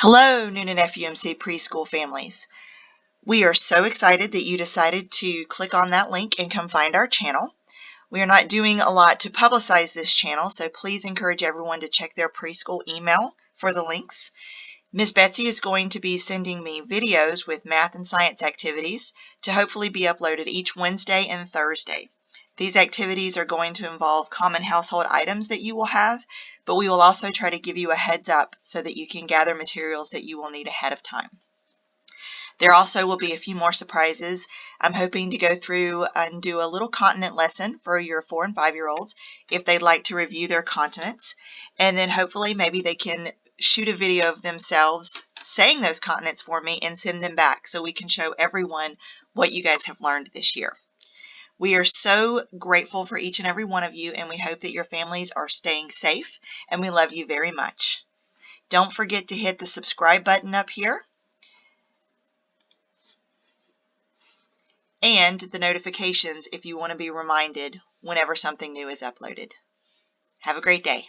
Hello, Newnan-FUMC preschool families. We are so excited that you decided to click on that link and come find our channel. We are not doing a lot to publicize this channel, so please encourage everyone to check their preschool email for the links. Miss Betsy is going to be sending me videos with math and science activities to hopefully be uploaded each Wednesday and Thursday. These activities are going to involve common household items that you will have, but we will also try to give you a heads up so that you can gather materials that you will need ahead of time. There also will be a few more surprises. I'm hoping to go through and do a little continent lesson for your 4 and 5-year-olds if they'd like to review their continents, and then hopefully maybe they can shoot a video of themselves saying those continents for me and send them back so we can show everyone what you guys have learned this year. We are so grateful for each and every one of you, and we hope that your families are staying safe, and we love you very much. Don't forget to hit the subscribe button up here and the notifications if you want to be reminded whenever something new is uploaded. Have a great day.